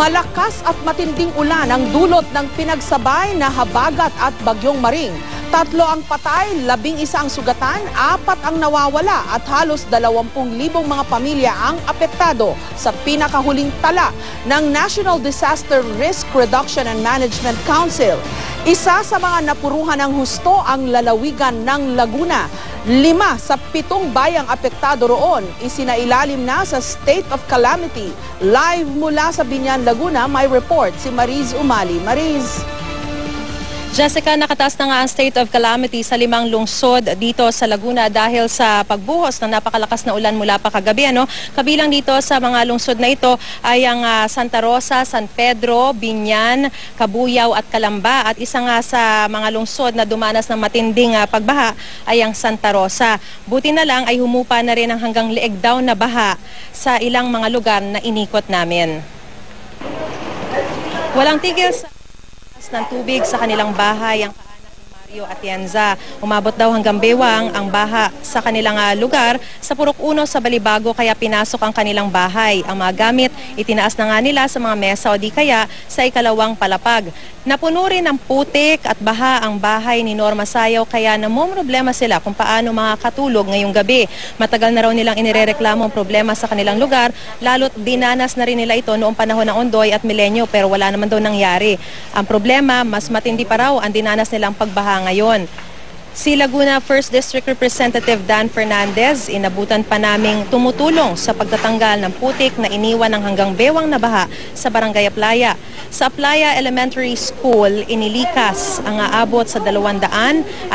Malakas at matinding ulan ang dulot ng pinagsabay na habagat at bagyong Maring. 3 ang patay, 11 ang sugatan, 4 ang nawawala at halos 20,000 mga pamilya ang apektado sa pinakahuling tala ng National Disaster Risk Reduction and Management Council. Isa sa mga napuruhan ng husto ang lalawigan ng Laguna. 5 sa 7 bayang apektado roon isinailalim na sa state of calamity. Live mula sa Biñan, Laguna, may report si Mariz Umali. Mariz. Jessica, nakataas na nga ang state of calamity sa 5 lungsod dito sa Laguna dahil sa pagbuhos ng napakalakas na ulan mula pa kagabi. Kabilang dito sa mga lungsod na ito ay ang Santa Rosa, San Pedro, Biñan, Cabuyao at Calamba. At isa nga sa mga lungsod na dumanas ng matinding pagbaha ay ang Santa Rosa. Buti na lang ay humupa na rin ang hanggang leeg daw na baha sa ilang mga lugar na inikot namin. Walang tigil sa ng tubig sa kanilang bahay ang kaanak ni Mario Atienza. Umabot daw hanggang bewang ang baha sa kanilang lugar sa Purok 1 sa Balibago kaya pinasok ang kanilang bahay. Ang mga gamit itinaas na nga nila sa mga mesa o di kaya sa ikalawang palapag. Napuno rin ng putik at baha ang bahay ni Norma Sayaw kaya namomroblema sila kung paano makakatulog ngayong gabi. Matagal na raw nilang inirereklamo ang problema sa kanilang lugar, lalo't dinanas na rin nila ito noong panahon ng Ondoy at Milenyo pero wala naman daw nangyari. Ang problema, mas matindi pa raw ang dinanas nilang pagbaha ngayon. Si Laguna 1st District Representative Dan Fernandez, inabutan pa naming tumutulong sa pagtatanggal ng putik na iniwan ng hanggang bewang na baha sa Barangay Aplaya. Sa Aplaya Elementary School, inilikas ang aabot sa 250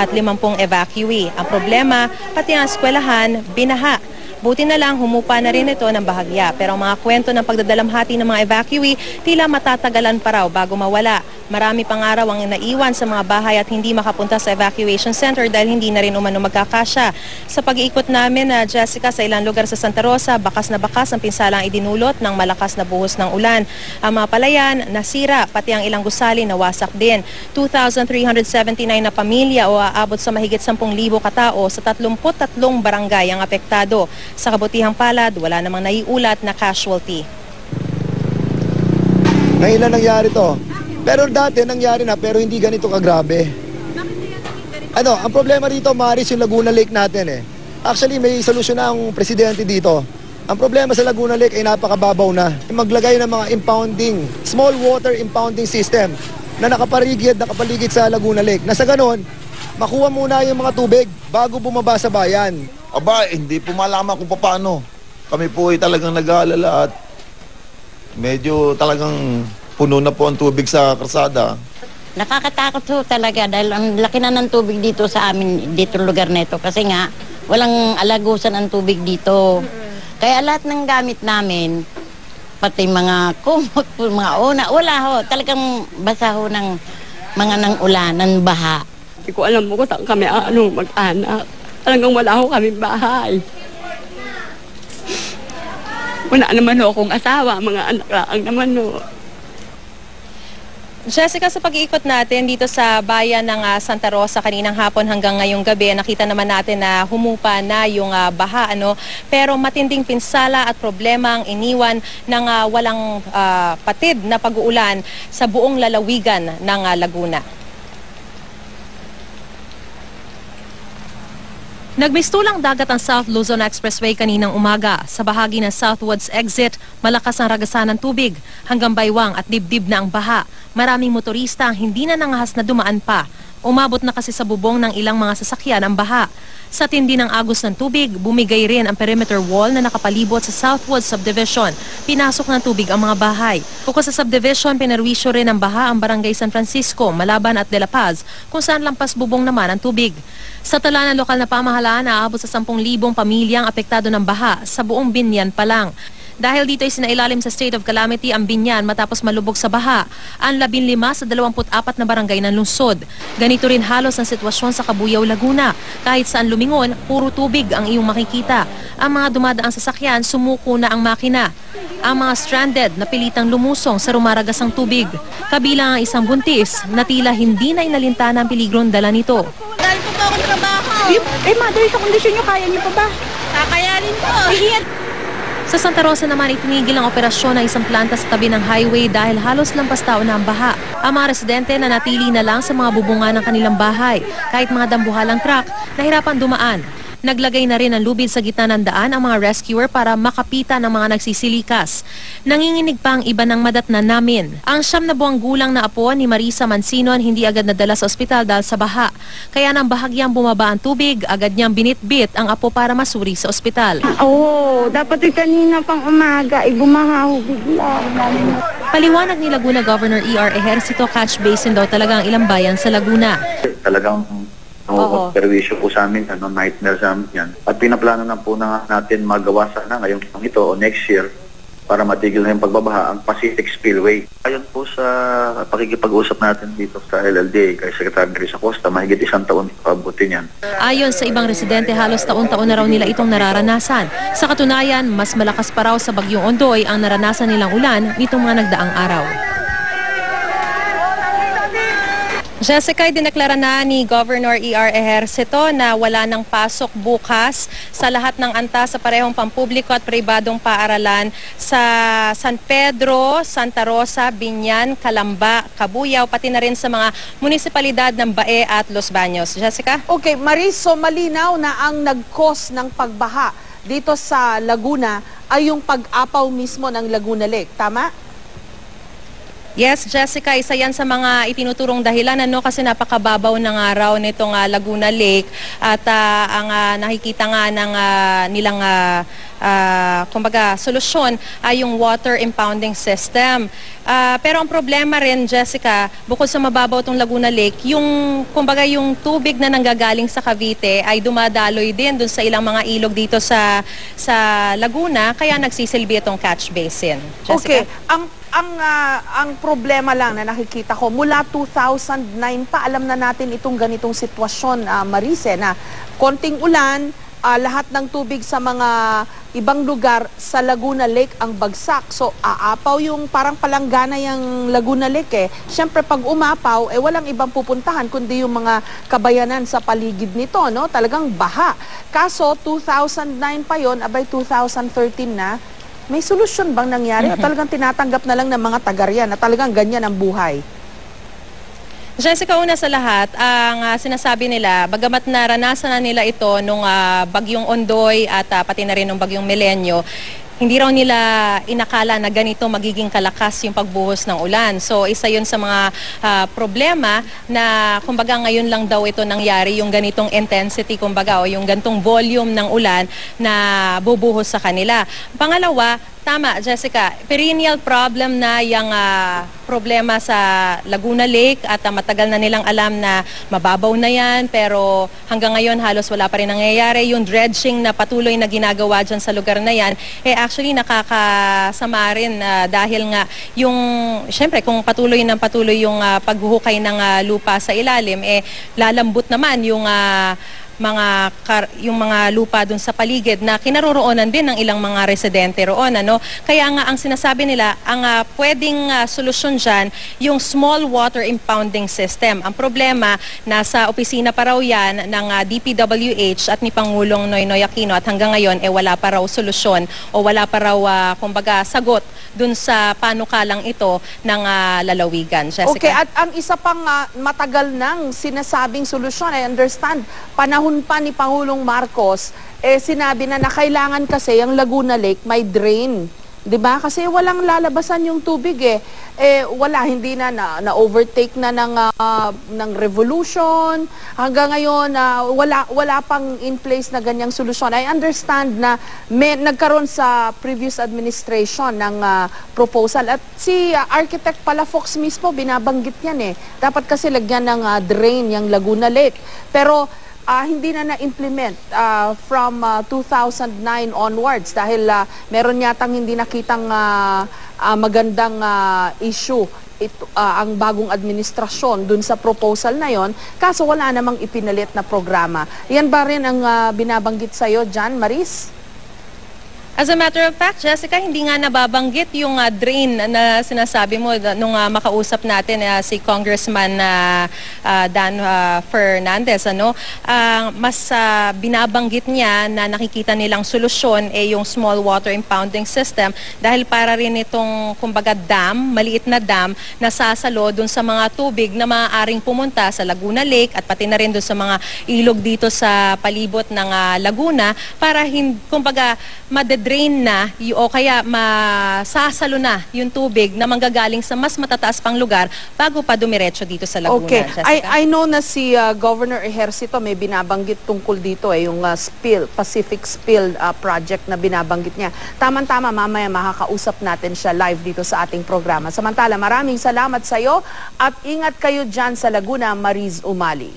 evacuee. Ang problema, pati ang eskwelahan, binaha. Buti na lang humupa na rin ito ng bahagya pero ang mga kwento ng pagdadalamhati ng mga evacuee tila matatagalan pa raw bago mawala. Marami pang araw ang naiwan sa mga bahay at hindi makapunta sa evacuation center dahil hindi na rin umano magkakasya. Sa pag-iikot namin, Jessica, sa ilang lugar sa Santa Rosa, bakas na bakas ang pinsalang idinulot ng malakas na buhos ng ulan. Ang mga palayan nasira, pati ang ilang gusali nawasak din. 2,379 na pamilya o aabot sa mahigit 10,000 katao sa 33 barangay ang apektado. Sa kabutihang palad, wala namang naiulat na casualty. Ngayon lang nangyari to. Pero dati nangyari na pero hindi ganito kagrabe. Ang problema dito, Maris, yung Laguna Lake natin . Actually, may solusyon na ang presidente dito. Ang problema sa Laguna Lake ay napakababaw na. Maglagay ng mga impounding, small water impounding system na nakapaligid sa Laguna Lake. Na sa ganon, makuha muna yung mga tubig bago bumaba sa bayan. Aba, hindi po malaman kung paano. Kami po ay talagang nag-aalala at medyo talagang puno na po ang tubig sa kalsada. Nakakatakot po talaga dahil ang laki na ng tubig dito sa amin, dito lugar nito. Kasi nga, walang alagusan ang tubig dito. Kaya lahat ng gamit namin, pati mga kumot, mga una, wala ho. Talagang basa ho ng mga nang ulan, ng baha. Hindi ko alam mo kung saan kami mag-anak. Talagang wala ho kami bahay. Wala naman ho akong asawa, mga anak lang naman ho. Jessica, sa pag-iikot natin dito sa bayan ng Santa Rosa kaninang hapon hanggang ngayong gabi, nakita naman natin na humupa na yung baha, pero matinding pinsala at problema ang iniwan ng walang patid na pag-uulan sa buong lalawigan ng Laguna. Nagmistulang dagat ang South Luzon Expressway kaninang umaga. Sa bahagi ng Southwards Exit, malakas ang ragasan ng tubig. Hanggang baywang at dibdib na ang baha. Maraming motorista ang hindi na nangahas na dumaan pa. Umabot na kasi sa bubong ng ilang mga sasakyan ang baha. Sa tindi ng agos ng tubig, bumigay rin ang perimeter wall na nakapalibot sa Southwood Subdivision. Pinasok ng tubig ang mga bahay. Bukod sa subdivision, pinarwisyo rin ng baha ang Barangay San Francisco, Malaban at De La Paz, kung saan lampas bubong naman ang tubig. Sa tala ng lokal na pamahalaan, naabot sa 10,000 pamilyang apektado ng baha sa buong Biñan pa lang. Dahil dito ay sinailalim sa state of calamity ang Biñan matapos malubog sa baha, ang 15 sa 24 na barangay ng lungsod. Ganito rin halos ang sitwasyon sa Cabuyao, Laguna. Kahit saan lumingon, puro tubig ang iyong makikita. Ang mga dumadaang sasakyan, sumuko na ang makina. Ang mga stranded na pilitang lumusong sa rumaragasang tubig. Kabilang ang isang buntis na tila hindi na inalintana ang peligron dala nito. Dahil po ba akong trabaho? Mother, sa kondisyon nyo, kaya nyo pa ba? Kakayanin po. Sa Santa Rosa naman, itinigil ang operasyon ng isang planta sa tabi ng highway dahil halos lampas tao na ang baha. Ang mga residente nanatili na lang sa mga bubungan ng kanilang bahay. Kahit mga dambuhalang truck, nahirapan dumaan. Naglagay na rin ng lubid sa gitna ng daan ang mga rescuer para makapitan ang mga nagsisilikas. Nanginginig pa ang iba ng madatnan namin. Ang 9 na buwang gulang na apo ni Marisa Mancinon hindi agad nadala sa ospital dahil sa baha. Kaya nang bahagyang bumaba ang tubig, agad niyang binitbit ang apo para masuri sa ospital. Oo, dapat kanina pang umaga, bumahaw bigla. Paliwanag ni Laguna Governor E.R. Ejercito, catch basin daw talaga ang ilang bayan sa Laguna. Talagang perwisyo po sa amin, nightmare sa amin yan. At pinaplano na po natin magawa sana ngayong taong ito o next year para matigil na yung pagbabaha ang Pacific Spillway. Ayon po sa pakikipag-usap natin dito sa LLDA kay Secretary Risa Costa, mahigit 1 taon pabuti niyan. Ayon sa ibang residente, halos taon-taon na raw nila itong nararanasan. Sa katunayan, mas malakas pa raw sa Bagyong Ondoy ang naranasan nilang ulan nitong mga nagdaang araw. Jessica, dineklara na ni Governor E.R. Ejercito na wala ng pasok bukas sa lahat ng antas sa parehong pampubliko at pribadong paaralan sa San Pedro, Santa Rosa, Biñan, Calamba, Cabuyao, pati na rin sa mga munisipalidad ng Bae at Los Baños. Jessica? Okay, Maris, so malinaw na ang nag-cause ng pagbaha dito sa Laguna ay yung pag-apaw mismo ng Laguna Lake. Tama? Yes, Jessica, isa yan sa mga itinuturong dahilan kasi napakababaw ng araw nitong Laguna Lake at ang nakikita nga ng nilang kumbaga solusyon ay yung water impounding system. Pero ang problema rin, Jessica, bukod sa mababaw itong Laguna Lake, yung kumbaga yung tubig na nanggagaling sa Cavite ay dumadaloy din dun sa ilang mga ilog dito sa Laguna, kaya nagsisilbi itong catch basin. Jessica? Okay, ang problema lang na nakikita ko, mula 2009 pa, alam na natin itong ganitong sitwasyon, Marise, na konting ulan, lahat ng tubig sa mga ibang lugar sa Laguna Lake ang bagsak. So, aapaw yung parang palanggana yung Laguna Lake. Siyempre, pag umapaw, walang ibang pupuntahan kundi yung mga kabayanan sa paligid nito, no? Talagang baha. Kaso, 2009 pa yon, abay 2013 na, may solusyon bang nangyari? Talagang tinatanggap na lang ng mga taga-riyan na talagang ganyan ang buhay? Jessica, una sa lahat, ang sinasabi nila, bagamat naranasan na nila ito nung Bagyong Ondoy at pati na rin nung Bagyong Milenyo, hindi raw nila inakala na ganito magiging kalakas yung pagbuhos ng ulan. So isa yun sa mga problema na kumbaga ngayon lang daw ito nangyari, yung ganitong intensity kumbaga o yung ganitong volume ng ulan na bubuhos sa kanila. Pangalawa, tama, Jessica, perennial problem na yung problema sa Laguna Lake at matagal na nilang alam na mababaw na yan pero hanggang ngayon halos wala pa rin nangyayari. Yung dredging na patuloy na ginagawa dyan sa lugar na yan, actually nakakasama rin dahil nga yung, syempre kung patuloy yung paghuhukay ng lupa sa ilalim, lalambot naman yung mga lupa dun sa paligid na kinaroroonan din ng ilang mga residente roon. Kaya nga ang sinasabi nila, ang pwedeng solusyon dyan, yung small water impounding system. Ang problema, nasa opisina pa raw yan ng DPWH at ni Pangulong Noynoy Aquino at hanggang ngayon wala pa raw solusyon o wala pa raw kumbaga sagot dun sa panukalang ito ng lalawigan. Jessica? Okay, at ang isa pang matagal nang sinasabing solusyon, I understand, panahon pa ni Pangulong Marcos, sinabi na kailangan kasi yung Laguna Lake may drain. 'Di ba? Kasi walang lalabasan yung tubig wala, hindi na-overtake na ng revolution. Hanggang ngayon, wala pang in place na ganyang solusyon. I understand na nagkaroon sa previous administration ng proposal. At si Architect Palafox mismo, binabanggit yan Dapat kasi lagyan ng drain yung Laguna Lake. Pero hindi na na-implement from 2009 onwards dahil meron yatang hindi nakitang magandang issue ang bagong administrasyon dun sa proposal na yon, kaso wala namang ipinalit na programa. Yan ba rin ang binabanggit sa'yo dyan, Maris? As a matter of fact, Jessica, hindi nga nababanggit yung drain na sinasabi mo nung makausap natin si Congressman Dan Fernandez. Mas binabanggit niya na nakikita nilang solusyon yung small water impounding system dahil para rin itong kumbaga dam, maliit na dam na sasalo dun sa mga tubig na maaaring pumunta sa Laguna Lake at pati na rin dun sa mga ilog dito sa palibot ng Laguna para kumbaga drain na o kaya masasalo na yung tubig na manggagaling sa mas matataas pang lugar bago pa dumiretso dito sa Laguna. Okay. Jessica? I know na si Governor Ejercito may binabanggit tungkol dito yung Pacific Spill project na binabanggit niya. Tama-tama, mamaya makakausap natin siya live dito sa ating programa. Samantala, maraming salamat sa iyo at ingat kayo dyan sa Laguna, Mariz Umali.